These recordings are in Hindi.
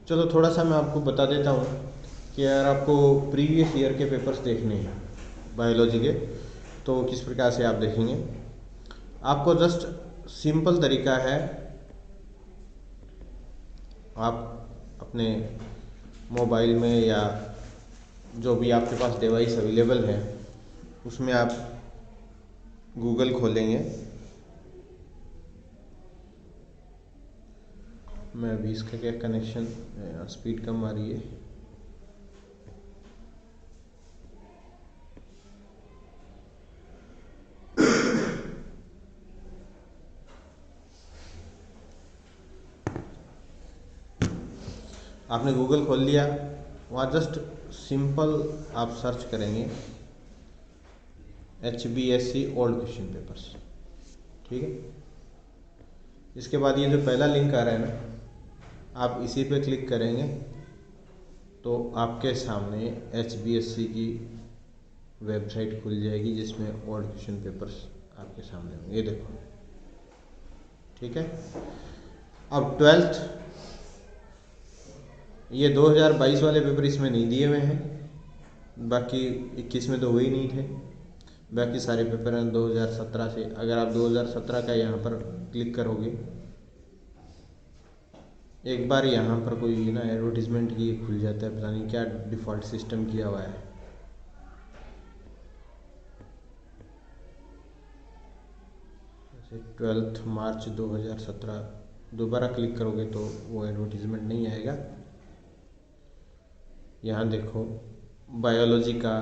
चलो थोड़ा सा मैं आपको बता देता हूँ कि अगर आपको प्रीवियस ईयर के पेपर्स देखने हैं बायोलॉजी के, तो किस प्रकार से आप देखेंगे। आपको जस्ट सिंपल तरीका है, आप अपने मोबाइल में या जो भी आपके पास डिवाइस अवेलेबल है उसमें आप गूगल खोलेंगे। मैं अभी इसका क्या कनेक्शन, स्पीड कम आ रही है। आपने गूगल खोल लिया, वहाँ जस्ट सिंपल आप सर्च करेंगे HBSC ओल्ड क्वेश्चन पेपर्स, ठीक है। इसके बाद ये जो पहला लिंक आ रहा है ना, आप इसी पे क्लिक करेंगे तो आपके सामने HBSC की वेबसाइट खुल जाएगी जिसमें ओल्ड क्वेश्चन पेपर्स आपके सामने होंगे। ये देखो, ठीक है। अब 12th, ये 2022 वाले पेपर इसमें नहीं दिए हुए हैं, बाकी 21 में तो हुए ही नहीं थे। बाकी सारे पेपर हैं 2017 से। अगर आप 2017 का यहाँ पर क्लिक करोगे, एक बार यहाँ पर कोई ना एडवर्टीजमेंट की खुल जाता है, पता नहीं क्या डिफ़ॉल्ट सिस्टम किया हुआ है। 12 मार्च 2017 दोबारा क्लिक करोगे तो वो एडवर्टीजमेंट नहीं आएगा। यहाँ देखो, बायोलॉजी का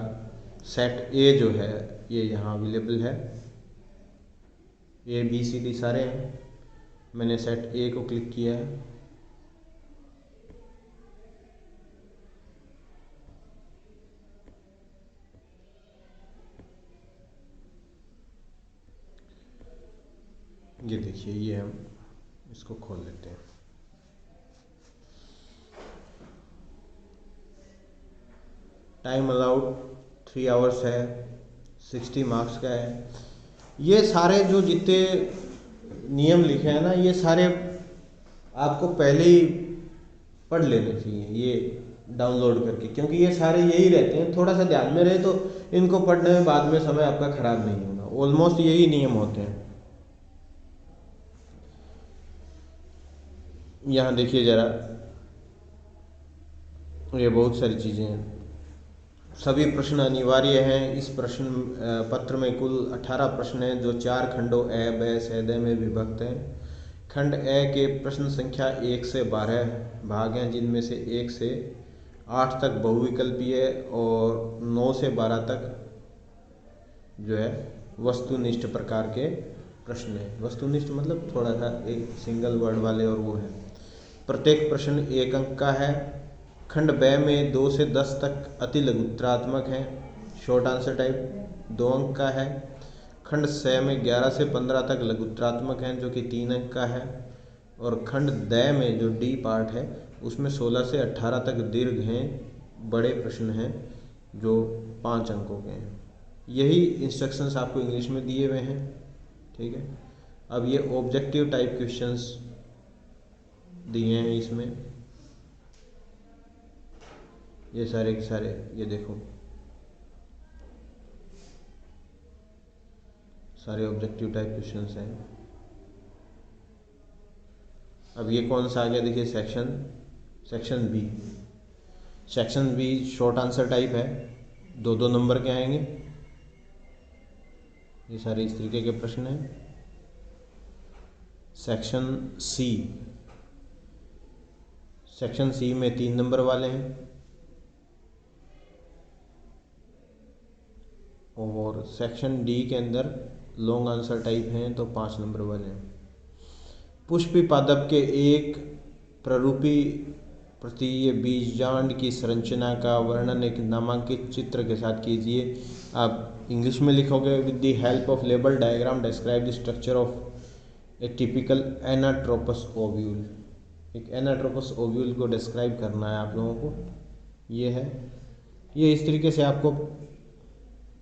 सेट ए जो है ये यहाँ अवेलेबल है। ABCD सारे हैं, मैंने सेट ए को क्लिक किया है। ये देखिए, ये हम इसको खोल लेते हैं। टाइम अलाउड 3 आवर्स है, 60 मार्क्स का है। ये सारे जो जितने नियम लिखे हैं ना, ये सारे आपको पहले ही पढ़ लेने चाहिए ये डाउनलोड करके, क्योंकि ये सारे यही रहते हैं। थोड़ा सा ध्यान में रहे तो इनको पढ़ने में बाद में समय आपका खराब नहीं होगा। ऑलमोस्ट यही नियम होते हैं। यहाँ देखिए ज़रा, ये बहुत सारी चीज़ें हैं। सभी प्रश्न अनिवार्य हैं। इस प्रश्न पत्र में कुल 18 प्रश्न हैं जो 4 खंडों अ, ब, स, द में विभक्त हैं। खंड ए के प्रश्न संख्या 1 से 12 भाग हैं, जिनमें से 1 से 8 तक बहुविकल्पीय और 9 से 12 तक जो है वस्तुनिष्ठ प्रकार के प्रश्न हैं। वस्तुनिष्ठ मतलब थोड़ा सा एक सिंगल वर्ड वाले, और वो है। प्रत्येक प्रश्न 1 अंक का है। खंड ब में 2 से 10 तक अति लघुत्तरात्मक हैं, शॉर्ट आंसर टाइप, 2 अंक का है। खंड स में 11 से 15 तक लघुत्तरात्मक हैं, जो कि 3 अंक का है। और खंड द में जो डी पार्ट है उसमें 16 से 18 तक दीर्घ हैं, बड़े प्रश्न हैं, जो 5 अंकों के हैं। यही इंस्ट्रक्शंस आपको इंग्लिश में दिए हुए हैं, ठीक है। अब ये ऑब्जेक्टिव टाइप क्वेश्चंस दिए हैं इसमें, ये सारे के सारे, ये देखो सारे ऑब्जेक्टिव टाइप क्वेश्चंस हैं। अब ये कौन सा आ गया, देखिए section B. Section B short answer type है, 2-2 नंबर के आएंगे। ये सारे इस तरीके के प्रश्न हैं। सेक्शन सी में 3 नंबर वाले हैं। और सेक्शन डी के अंदर लॉन्ग आंसर टाइप हैं, तो 5 नंबर वाले हैं। पुष्पी पादप के एक प्ररूपी प्रतीय बीजांड की संरचना का वर्णन एक नामांकित चित्र के साथ कीजिए। आप इंग्लिश में लिखोगे, with the help of label diagram describe the structure of A typical anatropous ovule. एक एनाट्रोपस ओव्यूल को डिस्क्राइब करना है आप लोगों को। ये है, ये इस तरीके से आपको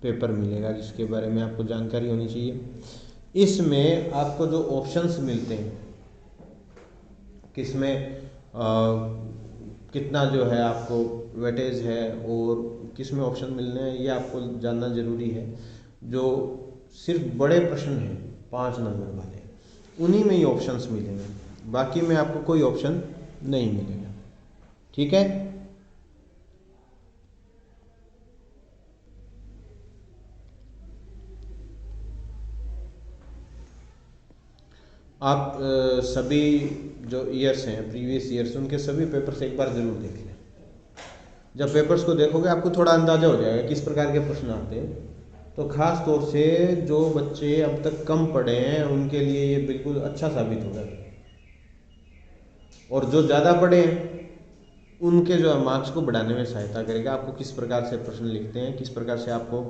पेपर मिलेगा जिसके बारे में आपको जानकारी होनी चाहिए। इसमें आपको जो ऑप्शंस मिलते हैं, किसमें कितना जो है आपको वेटेज है और किस में ऑप्शन मिलने हैं, ये आपको जानना ज़रूरी है। जो सिर्फ बड़े प्रश्न हैं 5 नंबर वाले, उन्हीं में ही ऑप्शंस मिलेंगे, बाकी में आपको कोई ऑप्शन नहीं मिलेगा। ठीक है। आप सभी जो ईयर्स हैं, प्रीवियस ईयर्स, उनके सभी पेपर्स एक बार ज़रूर देख लें। जब पेपर्स को देखोगे आपको थोड़ा अंदाज़ा हो जाएगा किस प्रकार के प्रश्न आते हैं। तो ख़ास तौर से जो बच्चे अब तक कम पढ़े हैं उनके लिए ये बिल्कुल अच्छा साबित होगा, और जो ज़्यादा पढ़े हैं उनके जो मार्क्स को बढ़ाने में सहायता करेगा। आपको किस प्रकार से प्रश्न लिखते हैं, किस प्रकार से आपको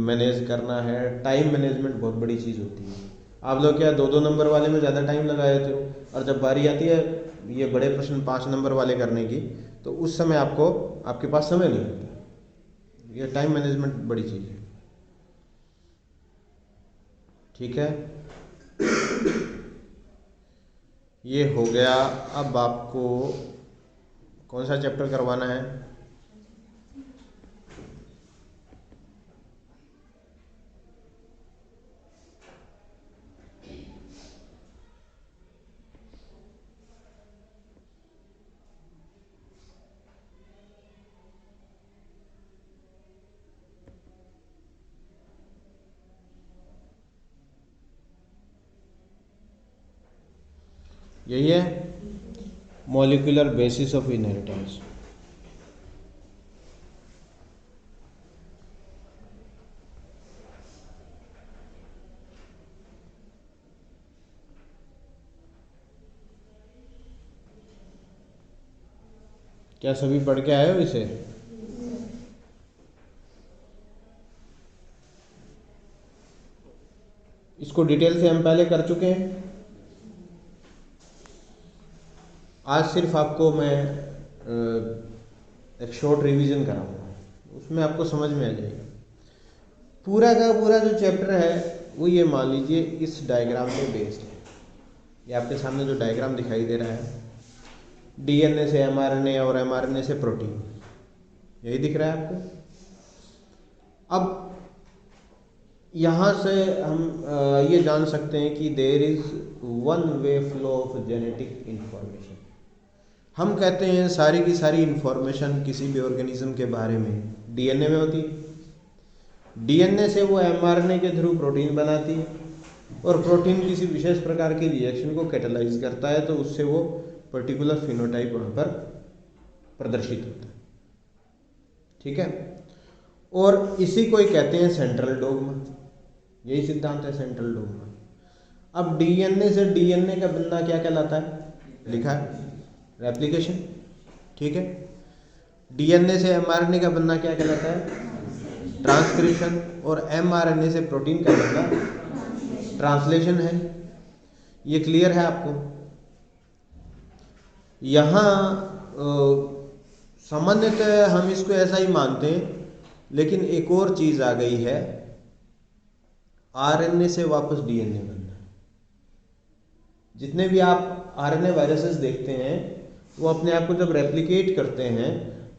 मैनेज करना है। टाइम मैनेजमेंट बहुत बड़ी चीज़ होती है। आप लोग क्या 2-2 नंबर वाले में ज़्यादा टाइम लगा देते हो, और जब बारी आती है ये बड़े प्रश्न 5 नंबर वाले करने की, तो उस समय आपके पास समय नहीं होता। ये टाइम मैनेजमेंट बड़ी चीज़ है। ठीक है, ये हो गया। अब आपको कौन सा चैप्टर करवाना है? यही है, मॉलिक्यूलर बेसिस ऑफ इनहेरिटेंस। क्या सभी पढ़ के आए हो इसे? इसको डिटेल से हम पहले कर चुके हैं। आज सिर्फ आपको मैं एक शॉर्ट रिवीजन कराऊंगा, उसमें आपको समझ में आ जाएगा। पूरा का पूरा जो चैप्टर है वो ये मान लीजिए इस डायग्राम पे बेस्ड है। ये आपके सामने जो डायग्राम दिखाई दे रहा है, डीएनए से एमआरएनए और एमआरएनए से प्रोटीन, यही दिख रहा है आपको। अब यहाँ से हम ये जान सकते हैं कि there is one way flow of genetic information. हम कहते हैं सारी की सारी इंफॉर्मेशन किसी भी ऑर्गेनिज्म के बारे में डीएनए में होती है। डीएनए से वो एमआरएनए के थ्रू प्रोटीन बनाती है, और प्रोटीन किसी विशेष प्रकार के रिएक्शन को कैटेलाइज करता है, तो उससे वो पर्टिकुलर फिनोटाइप वहाँ पर प्रदर्शित होता है। ठीक है, और इसी को ही कहते हैं सेंट्रल डोग्मा। यही सिद्धांत है सेंट्रल डोग्मा। अब डीएनए से डीएनए का बनना क्या कहलाता है? लिखा है रेप्लिकेशन। ठीक है, डीएनए से एमआरएनए का बनना क्या कहलाता है? ट्रांसक्रिप्शन। और एमआरएनए से प्रोटीन का बनना ट्रांसलेशन है। ये क्लियर है आपको? यहाँ सामान्यतः हम इसको ऐसा ही मानते हैं, लेकिन एक और चीज आ गई है, आरएनए से वापस डीएनए बनना। जितने भी आप आरएनए वायरसेस देखते हैं वो अपने आप को जब रेप्लिकेट करते हैं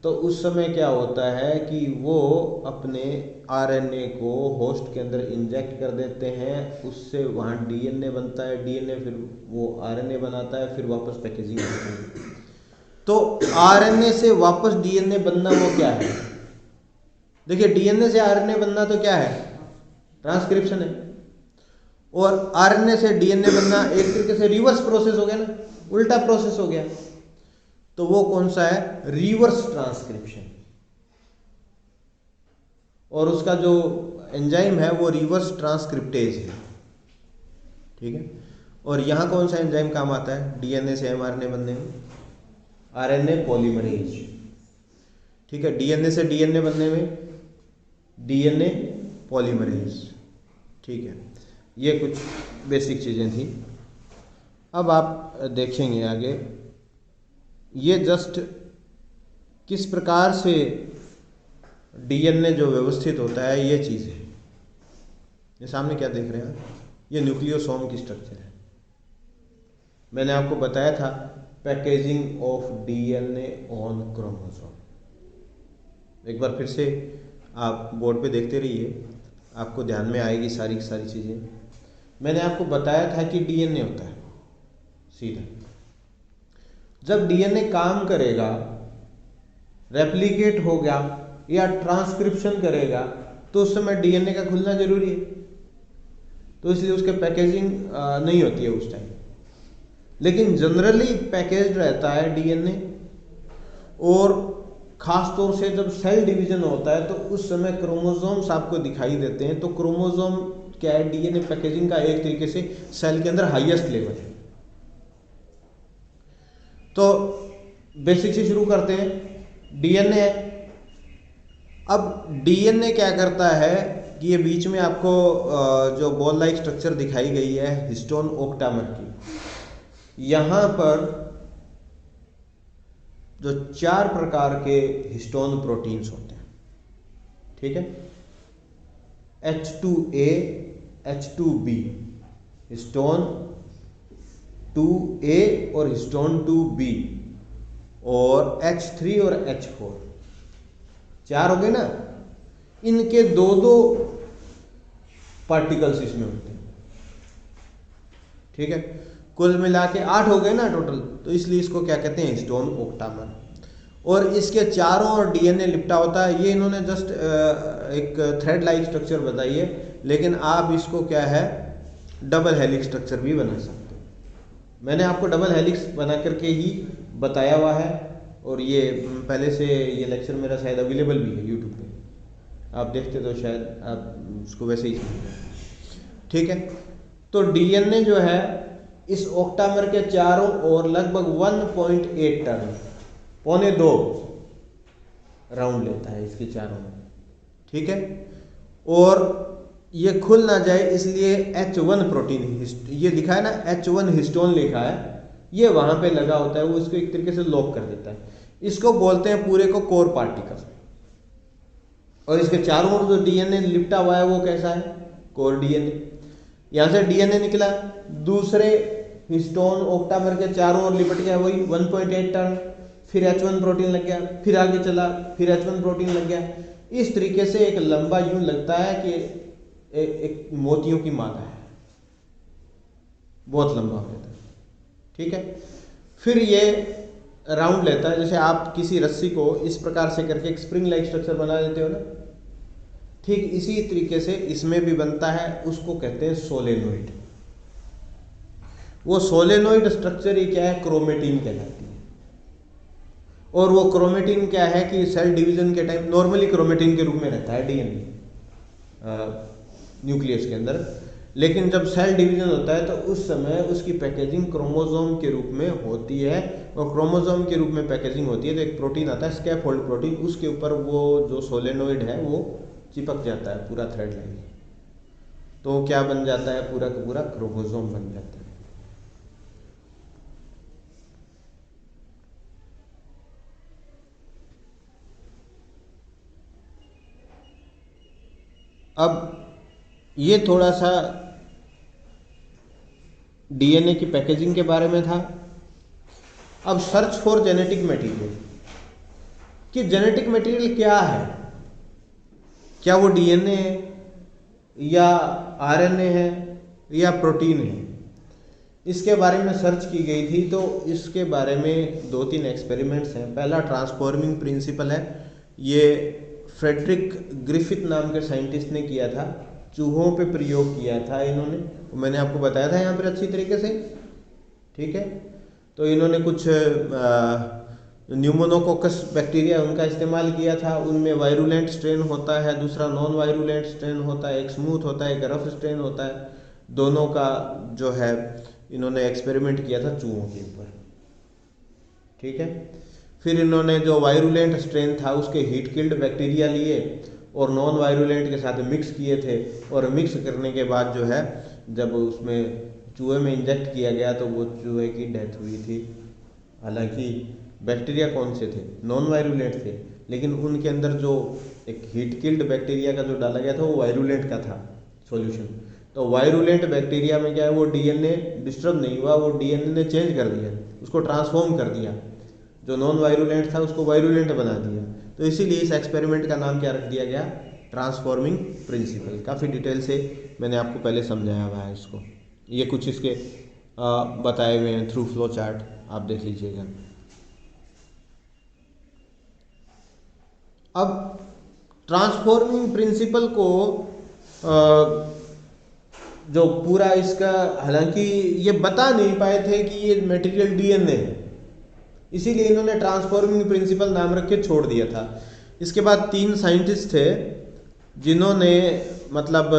तो उस समय क्या होता है कि वो अपने आरएनए को होस्ट के अंदर इंजेक्ट कर देते हैं, उससे वहाँ डीएनए बनता है, डीएनए फिर वो आरएनए बनाता है, फिर वापस पैकेजिंग होती है। तो आरएनए से वापस डीएनए बनना वो क्या है? देखिए, डीएनए से आरएनए बनना तो क्या है? ट्रांसक्रिप्शन है। और आरएनए से डीएनए बनना एक तरीके से रिवर्स प्रोसेस हो गया ना, उल्टा प्रोसेस हो गया। तो वो कौन सा है? Reverse transcription. और उसका जो एंजाइम है वो रिवर्स ट्रांसक्रिप्टेज है। ठीक है, और यहां कौन सा एंजाइम काम आता है डीएनए से एमआरएनए बनने में? RNA polymerase. ठीक है, डीएनए से डीएनए बनने में डीएनए पॉलीमरेज। ठीक है, ये कुछ बेसिक चीज़ें थी। अब आप देखेंगे आगे, ये जस्ट किस प्रकार से डीएनए जो व्यवस्थित होता है ये चीज़ है। ये सामने क्या देख रहे हैं? ये न्यूक्लियोसोम की स्ट्रक्चर है। मैंने आपको बताया था packaging of DNA on chromosome. एक बार फिर से आप बोर्ड पे देखते रहिए, आपको ध्यान में आएगी सारी की सारी चीज़ें। मैंने आपको बताया था कि डीएनए होता है सीधा, जब डीएनए काम करेगा, रेप्लिकेट हो गया या ट्रांसक्रिप्शन करेगा, तो उस समय डीएनए का खुलना जरूरी है, तो इसलिए उसके पैकेजिंग नहीं होती है उस टाइम। लेकिन जनरली पैकेज्ड रहता है डीएनए, और खास तौर से जब सेल डिवीजन होता है तो उस समय क्रोमोसोम्स आपको दिखाई देते हैं। तो क्रोमोसोम क्या है, डीएनए पैकेजिंग का एक तरीके से सेल के अंदर हाईएस्ट लेवल है। तो बेसिक से शुरू करते हैं। डीएनए, अब डीएनए क्या करता है कि ये बीच में आपको जो बॉल लाइक स्ट्रक्चर दिखाई गई है हिस्टोन ओक्टामर की, यहाँ पर जो 4 प्रकार के हिस्टोन प्रोटीन्स होते हैं, ठीक है, H2A, H2B, हिस्टोन 2A और हिस्टोन 2B, और H3 और H4, 4 हो गए ना। इनके दो पार्टिकल्स इसमें होते हैं, ठीक है, कुल मिला के 8 हो गए ना टोटल। तो इसलिए इसको क्या कहते हैं, हिस्टोन ओक्टामर। और इसके चारों ओर डीएनए लिपटा होता है। ये इन्होंने जस्ट एक थ्रेड लाइक स्ट्रक्चर बताई है, लेकिन आप इसको क्या है, डबल हेलिक्स स्ट्रक्चर भी बना सकते हो। मैंने आपको डबल हेलिक्स बना करके ही बताया हुआ है, और ये पहले से ये लेक्चर मेरा शायद अवेलेबल भी है यूट्यूब पे, आप देखते तो शायद आप उसको वैसे ही समझते, ठीक है। तो डीएनए जो है इस ओक्टामर के चारों ओर लगभग 1.8 टर्न, 1.25 राउंड लेता है इसके चारों में, ठीक है। और ये खुल ना जाए इसलिए H1 प्रोटीन, ये लिखा है ना H1 हिस्टोन लिखा है, ये वहां पे लगा होता है, वो इसको एक तरीके से लॉक कर देता है। इसको बोलते हैं पूरे को कोर पार्टिकल। और इसके चारों ओर जो डीएनए लिपटा हुआ है वो कैसा है, कोर डीएनए। यहां से डीएनए निकला, दूसरे हिस्टोन ओक्टामर के चारों ओर लिपट गया, वही 1.8 टर्न, फिर H1 प्रोटीन लग गया, फिर आगे चला, फिर H1 प्रोटीन लग गया। इस तरीके से एक लंबा यूं लगता है कि एक मोतियों की माला है, बहुत लंबा हो जाता है, ठीक है। फिर ये राउंड लेता है, जैसे आप किसी रस्सी को इस प्रकार से करके एक स्प्रिंग लाइक स्ट्रक्चर बना देते हो ना, ठीक इसी तरीके से इसमें भी बनता है। उसको कहते हैं सोलेनोइड। वो सोलेनोइड स्ट्रक्चर ही क्या है, क्रोमेटिन कहलाती है। और वो क्रोमेटिन क्या है कि सेल डिवीजन के टाइम नॉर्मली क्रोमेटिन के रूप में रहता है डीएनए न्यूक्लियस के अंदर, लेकिन जब सेल डिवीजन होता है तो उस समय उसकी पैकेजिंग क्रोमोसोम के रूप में होती है। और क्रोमोसोम के रूप में पैकेजिंग होती है तो एक प्रोटीन आता है स्कैफोल्ड प्रोटीन, उसके ऊपर वो जो सोलेनोइड है वो चिपक जाता है पूरा थ्रेड लाइन, तो क्या बन जाता है, पूरा का पूरा क्रोमोसोम बन जाता है। अब ये थोड़ा सा डीएनए की पैकेजिंग के बारे में था। अब सर्च फॉर जेनेटिक मटेरियल, कि जेनेटिक मटेरियल क्या है, क्या वो डीएनए है या आरएनए है या प्रोटीन है, इसके बारे में सर्च की गई थी। तो इसके बारे में 2-3 एक्सपेरिमेंट्स हैं। पहला ट्रांसफॉर्मिंग प्रिंसिपल है, ये फ्रेडरिक ग्रिफिथ नाम के साइंटिस्ट ने किया था, चूहों पे प्रयोग किया था इन्होंने, मैंने आपको बताया था यहाँ पर अच्छी तरीके से, ठीक है। तो इन्होंने कुछ न्यूमोनोकोकस बैक्टीरिया उनका इस्तेमाल किया था। उनमें वायरुलेंट स्ट्रेन होता है, दूसरा नॉन वायरुलेंट स्ट्रेन होता है, एक स्मूथ होता है, एक रफ स्ट्रेन होता है। दोनों का जो है इन्होंने एक्सपेरिमेंट किया था चूहों के ऊपर, ठीक है। फिर इन्होंने जो वायरुलेंट स्ट्रेन था उसके हीट किल्ड बैक्टीरिया लिए और नॉन वायरुलेंट के साथ मिक्स किए थे, और मिक्स करने के बाद जो है जब उसमें चूहे में इंजेक्ट किया गया तो वो चूहे की डेथ हुई थी। हालांकि बैक्टीरिया कौन से थे, नॉन वायरुलेंट थे, लेकिन उनके अंदर जो एक हीट किल्ड बैक्टीरिया का जो डाला गया था वो वायरुलेंट का था सॉल्यूशन। तो वायरुलेंट बैक्टीरिया में क्या है, वो डीएनए डिस्टर्ब नहीं हुआ, वो डीएनए ने चेंज कर दिया उसको ट्रांसफॉर्म कर दिया, जो नॉन वायरुलेंट था उसको वायरुलेंट बना दिया। तो इसीलिए इस एक्सपेरिमेंट का नाम क्या रख दिया गया, ट्रांसफॉर्मिंग प्रिंसिपल। काफ़ी डिटेल से मैंने आपको पहले समझाया हुआ है इसको। ये कुछ इसके बताए हुए हैं थ्रू फ्लो चार्ट, आप देख लीजिएगा। अब ट्रांसफॉर्मिंग प्रिंसिपल को जो पूरा इसका, हालांकि ये बता नहीं पाए थे कि ये मटेरियल डीएनए है, इसीलिए इन्होंने ट्रांसफॉर्मिंग प्रिंसिपल नाम रख के छोड़ दिया था। इसके बाद 3 साइंटिस्ट थे जिन्होंने मतलब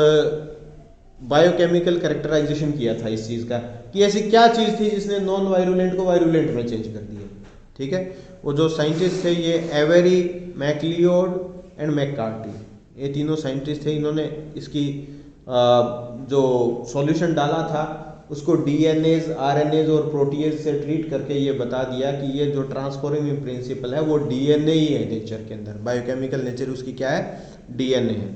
बायोकेमिकल कैरेक्टराइजेशन किया था इस चीज़ का, कि ऐसी क्या चीज़ थी जिसने नॉन वायरुलेंट को वायरुलेंट में चेंज कर दिया। ठीक है, वो जो साइंटिस्ट थे ये एवेरी, मैकलियोड एंड मैककार्टी, ये तीनों साइंटिस्ट थे। इन्होंने इसकी जो सॉल्यूशन डाला था उसको डीएनएज, आरएनएज और प्रोटीएज से ट्रीट करके ये बता दिया कि ये जो ट्रांसफॉर्मिंग प्रिंसिपल है वो डीएनए ही है नेचर के अंदर, बायोकेमिकल नेचर उसकी क्या है, डीएनए है।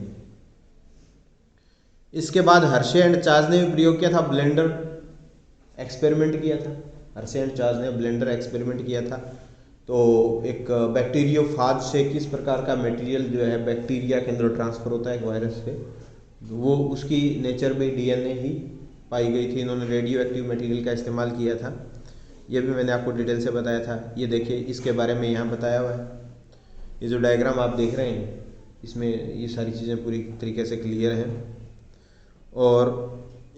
इसके बाद हर्शे एंड चार्ल्स ने भी प्रयोग किया था, ब्लेंडर एक्सपेरिमेंट किया था। हर्शे एंड चार्ल्स ने ब्लेंडर एक्सपेरिमेंट किया था। तो एक बैक्टीरियोफाज से किस प्रकार का मटेरियल जो है बैक्टीरिया के अंदर ट्रांसफर होता है एक वायरस से, वो उसकी नेचर में डीएनए ही पाई गई थी। इन्होंने रेडियो एक्टिव मटेरियल का इस्तेमाल किया था, ये भी मैंने आपको डिटेल से बताया था। ये देखिए इसके बारे में यहाँ बताया हुआ है। ये जो डायग्राम आप देख रहे हैं इसमें ये सारी चीज़ें पूरी तरीके से क्लियर हैं। और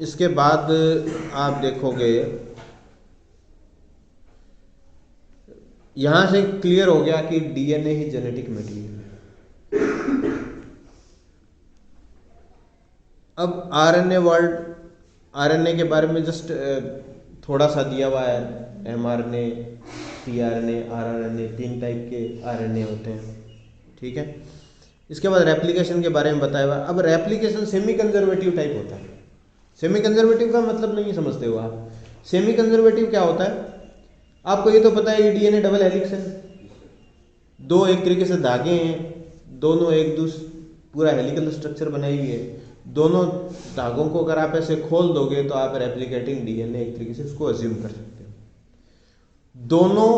इसके बाद आप देखोगे यहाँ से क्लियर हो गया कि डीएनए ही जेनेटिक मटेरियल है। अब आरएनए वर्ल्ड, आरएनए के बारे में जस्ट थोड़ा सा दिया हुआ है। एमआरएनए, टीआरएनए, आरआरएनए, 3 टाइप के आरएनए होते हैं। ठीक है, इसके बाद रेप्लिकेशन के बारे में बताया हुआ। अब रेप्लिकेशन सेमी कंजर्वेटिव टाइप होता है। सेमी कंजर्वेटिव का मतलब नहीं समझते हो आप। सेमी कंजर्वेटिव क्या होता है, आपको ये तो पता है कि डीएनए डबल हेलिक्स है, 2 एक तरीके से धागे हैं, दोनों एक दूसरे पूरा हेलिकल स्ट्रक्चर बनाई हुई है। दोनों धागों को अगर आप ऐसे खोल दोगे तो आप रेप्लिकेटिंग डीएनए एक तरीके से उसको अज्यूम कर सकते हो। दोनों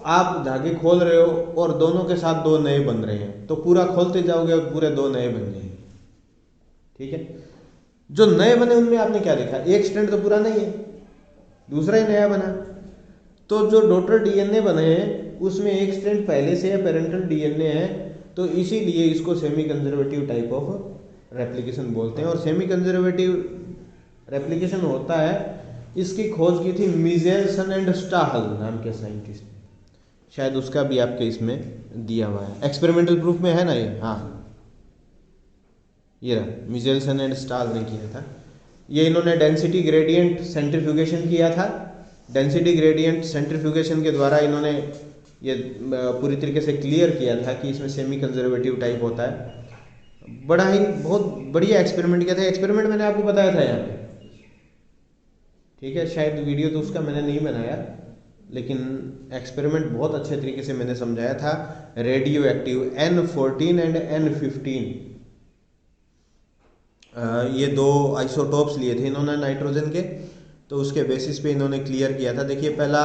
आप धागे खोल रहे हो और दोनों के साथ 2 नए बन रहे हैं, तो पूरा खोलते जाओगे और पूरे 2 नए बन जाएंगे। ठीक है, जो नए बने उनमें आपने क्या देखा, एक स्ट्रैंड तो पूरा नहीं है, दूसरा ही नया बना। तो जो डॉटर डीएनए बने हैं उसमें एक स्ट्रैंड पहले से है, पेरेंटल डीएनए है, तो इसीलिए इसको semi conservative type of replication बोलते हैं। और सेमी कंजर्वेटिव रेप्लिकेशन होता है, इसकी खोज की थी मिजेल्सन एंड स्टाहल नाम के साइंटिस्ट ने, शायद उसका भी आपके इसमें दिया हुआ है, एक्सपेरिमेंटल प्रूफ में है ना ये। हाँ, ये रहा, मिजेल्सन एंड स्टाहल ने किया था। ये इन्होंने डेंसिटी ग्रेडियंट सेंट्रीफ्यूगेशन किया था। डेंसिटी ग्रेडियंट सेंट्रीफ्यूगेशन के द्वारा इन्होंने ये पूरी तरीके से क्लियर किया था कि इसमें सेमी कंजर्वेटिव टाइप होता है। बड़ा ही बहुत बढ़िया एक्सपेरिमेंट किया था। एक्सपेरिमेंट मैंने आपको बताया था यहाँ पे, ठीक है, शायद वीडियो तो उसका मैंने नहीं बनाया, लेकिन एक्सपेरिमेंट बहुत अच्छे तरीके से मैंने समझाया था। Radio active N14 and N15, ये 2 आइसोटोप्स लिए थे इन्होंने नाइट्रोजन के, तो उसके बेसिस पे इन्होंने क्लियर किया था। देखिए पहला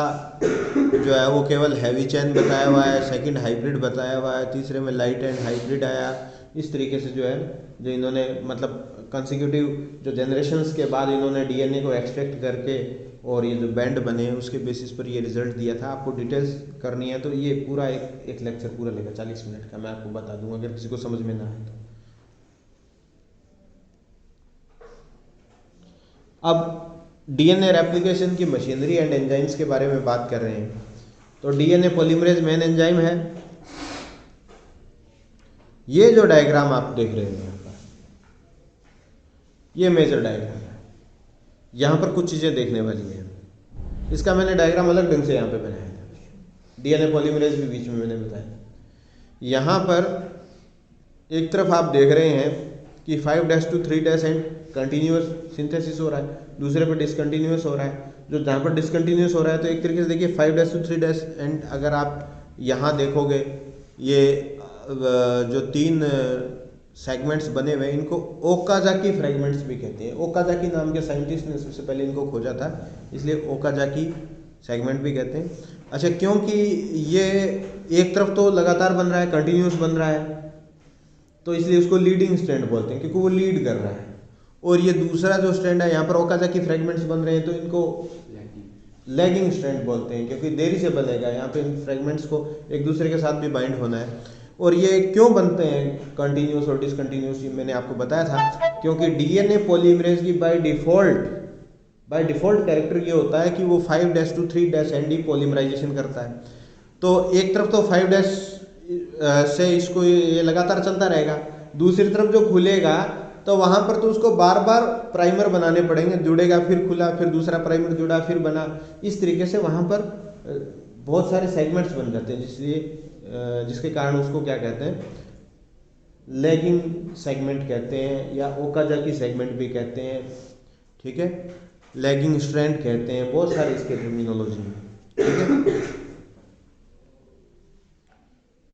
जो है वो केवल हैवी चेन बताया हुआ है, सेकंड हाइब्रिड बताया हुआ है, तीसरे में लाइट एंड हाइब्रिड आया। इस तरीके से जो है, जो इन्होंने मतलब कंसेक्यूटिव जो जनरेशन्स के बाद इन्होंने डीएनए को एक्सट्रैक्ट करके और ये जो बैंड बने उसके बेसिस पर ये रिजल्ट दिया था। आपको डिटेल्स करनी है तो ये पूरा एक लेक्चर पूरा लेगा 40 मिनट का, मैं आपको बता दूंगा अगर किसी को समझ में ना आए तो। अब डीएनए रेप्लिकेशन की मशीनरी एंड एंजाइम्स के बारे में बात कर रहे हैं। तो डीएनए पॉलीमरेज मेन एंजाइम है। ये जो डायग्राम आप देख रहे हैं यहाँ पर, ये मेजर डायग्राम है। यहाँ पर कुछ चीज़ें देखने वाली हैं। इसका मैंने डायग्राम अलग ढंग से यहाँ पे बनाया था। डीएनए पॉलीमरेज भी बीच में मैंने बताया। यहाँ पर एक तरफ आप देख रहे हैं कि 5' to 3' एंड कंटिन्यूअस सिंथेसिस हो रहा है, दूसरे पर डिसकंटिन्यूअस हो रहा है। जो जहाँ पर डिसकंटिन्यूअस हो रहा है तो एक तरीके से देखिए 5' to 3' एंड अगर आप यहाँ देखोगे ये जो 3 सेगमेंट्स बने हुए हैं इनको ओकाजाकी फ्रेगमेंट्स भी कहते हैं। ओकाजाकी नाम के साइंटिस्ट ने सबसे पहले इनको खोजा था, इसलिए ओकाजाकी सेगमेंट भी कहते हैं। अच्छा, क्योंकि ये एक तरफ तो लगातार बन रहा है, कंटिन्यूस बन रहा है, तो इसलिए उसको लीडिंग स्ट्रैंड बोलते हैं, क्योंकि वो लीड कर रहा है। और ये दूसरा जो स्ट्रैंड है, यहाँ पर ओकाजाकी फ्रेगमेंट्स बन रहे हैं, तो इनको लैगिंग स्ट्रैंड बोलते हैं, क्योंकि देरी से बनेगा। यहाँ पे इन फ्रेगमेंट्स को एक दूसरे के साथ भी बाइंड होना है। और ये क्यों बनते हैं कंटिन्यूस और डिसकंटिन्यूस, ये मैंने आपको बताया था, क्योंकि डीएनए पॉलीमरेज की बाय डिफॉल्ट कैरेक्टर ये होता है कि वो 5' to 3' एनडी पॉलीमराइजेशन करता है। तो एक तरफ तो 5' से इसको ये लगातार चलता रहेगा, दूसरी तरफ जो खुलेगा तो वहां पर तो उसको बार बार प्राइमर बनाने पड़ेंगे, जुड़ेगा फिर खुला, फिर दूसरा प्राइमर जुड़ा, फिर बना। इस तरीके से वहां पर बहुत सारे सेगमेंट्स बन जाते हैं, जिसके कारण उसको क्या कहते हैं, लैगिंग सेगमेंट कहते हैं, या ओकाजाकी सेगमेंट भी कहते हैं। ठीक है, लैगिंग स्ट्रैंड कहते हैं, बहुत सारे इसके टर्मिनोलॉजी हैं। ठीक है।